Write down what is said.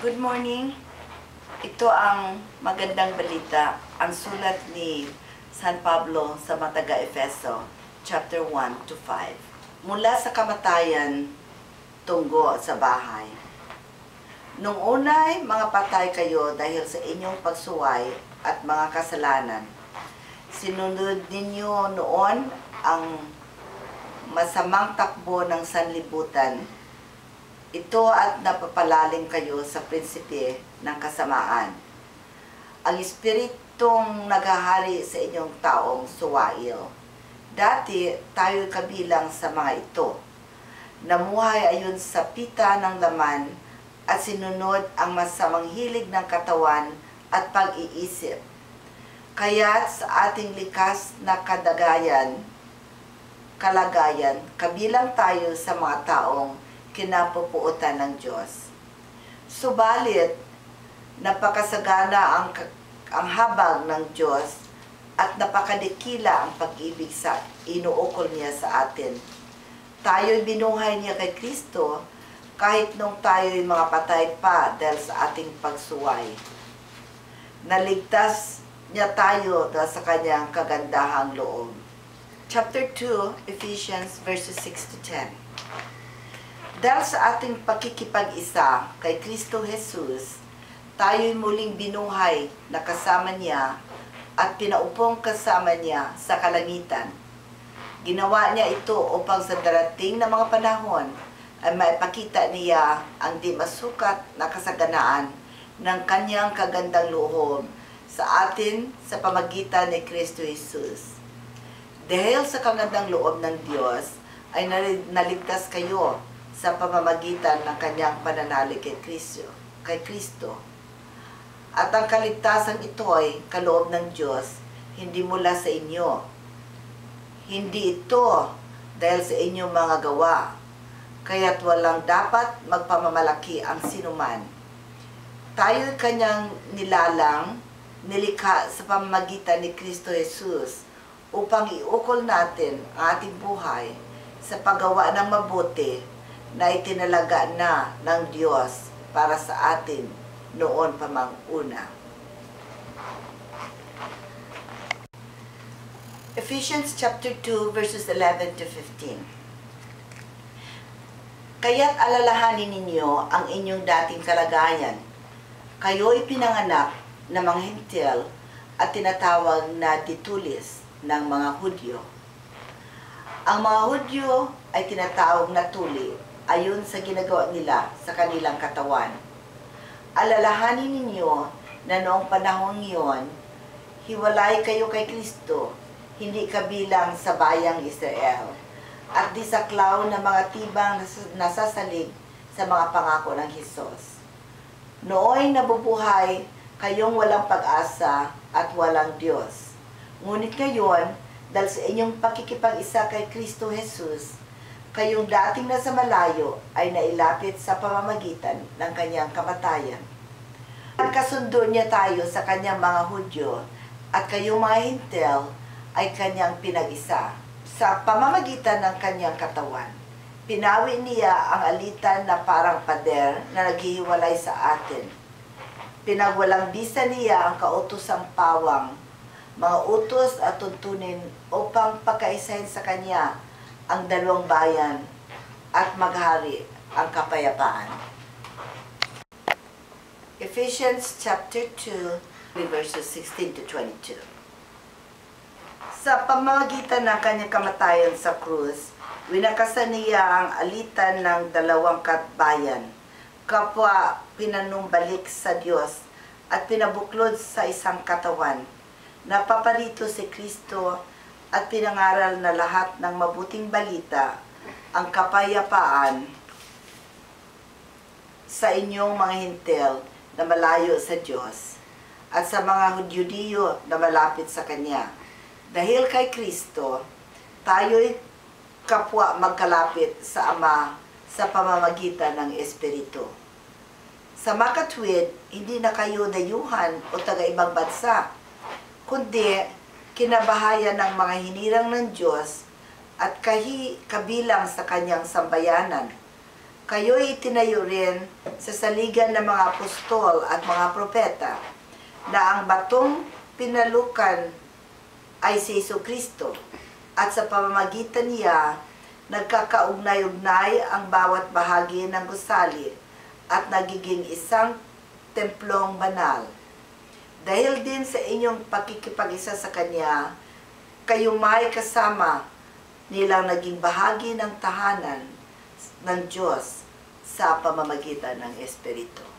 Good morning. Ito ang magandang balita, ang sulat ni San Pablo sa mga taga-Efeso, chapter 1 to 5. Mula sa kamatayan, tunggo sa bahay. Nung unay, mga patay kayo dahil sa inyong pagsuway at mga kasalanan. Sinunod ninyo noon ang masamang takbo ng sanlibutan. Ito at napapalalim kayo sa prinsipe ng kasamaan. Ang espiritong naghahari sa inyong taong suwail. Dati, tayo kabilang sa mga ito. Namuhay ayon sa pita ng laman at sinunod ang masamang hilig ng katawan at pag-iisip. Kaya't sa ating likas na kalagayan, kabilang tayo sa mga taong kinapupuutan ng Diyos. Subalit, napakasagana ang habag ng Diyos at napakadikila ang pag-ibig sa inuukol niya sa atin. Tayo'y binuhay niya kay Kristo kahit nung tayo'y mga patay pa dahil sa ating pagsuway. Naligtas niya tayo dahil sa kanyang kagandahang loob. Chapter 2, Ephesians verses 6 to 10. Dahil sa ating pakikipag-isa kay Kristo Jesus, tayo'y muling binuhay na kasama niya at pinaupong kasama niya sa kalangitan. Ginawa niya ito upang sa darating na mga panahon ay maipakita niya ang di masukat na kasaganaan ng kanyang kagandang loob sa atin sa pamagitan ni Kristo Jesus. Dahil sa kagandang loob ng Diyos ay naligtas kayo sa pamamagitan ng kanyang pananalig kay Kristo. At ang kaligtasan ito ay kaloob ng Diyos, hindi mula sa inyo. Hindi ito dahil sa inyong mga gawa, kaya't walang dapat magpamamalaki ang sinuman. Tayo'y kanyang nilikha sa pamamagitan ni Kristo Jesus upang iukol natin ang ating buhay sa paggawa ng mabuti na itinalaga na ng Diyos para sa atin noon pa mang una. Ephesians chapter 2 verses 11 to 15. Kaya't alalahanin ninyo ang inyong dating kalagayan. Kayo'y pinanganak na mga hintil at tinatawag na ditulis ng mga Hudyo. Ang mga Hudyo ay tinatawag na tuli ayon sa ginagawa nila sa kanilang katawan. Alalahanin ninyo na noong panahon iyon, hiwalay kayo kay Kristo, hindi kabilang sa bayang Israel, at di saklaw na mga tibang nasasalig sa mga pangako ng Hesus. Nooy nabubuhay kayong walang pag-asa at walang Diyos. Ngunit ngayon, dahil sa inyong pakikipag-isa kay Kristo Jesus, kayong dating nasa malayo ay nailapit sa pamamagitan ng kanyang kamatayan. Nagkasundo niya tayo sa kanyang mga Hudyo at kayong mga Hintil ay kanyang pinag-isa. Sa pamamagitan ng kanyang katawan, pinawi niya ang alitan na parang pader na naghihiwalay sa atin. Pinagwalang bisa niya ang kautosang pawang, mga utos at tuntunin upang pagkaisahin sa kanya ang dalawang bayan at maghari ang kapayapaan. Ephesians chapter 2 verses 16 to 22. Sa pamamagitan ng kanyang kamatayan sa krus, winakasan niya ang alitan ng dalawang katbayan, kapwa pinanumbalik sa Diyos at pinabuklod sa isang katawan. Napaparito si Kristo at pinangaral na lahat ng mabuting balita, ang kapayapaan sa inyong mga hintil na malayo sa Diyos, at sa mga Judiyo na malapit sa Kanya. Dahil kay Kristo, tayo'y kapwa magkalapit sa Ama sa pamamagitan ng Espiritu. Sa makatwid, hindi na kayo dayuhan o taga-ibang bansa, kundi kinabahayan ng mga hinirang ng Diyos at kabilang sa kanyang sambayanan. kayo'y itinayo rin sa saligan ng mga apostol at mga propeta, na ang batong pinalukan ay si Jesucristo, at sa pamamagitan niya, nagkakaugnay-ugnay ang bawat bahagi ng gusali at nagiging isang templong banal. Dahil din sa inyong pakikipag-isa sa Kanya, kayo may kasama nilang naging bahagi ng tahanan ng Diyos sa pamamagitan ng Espiritu.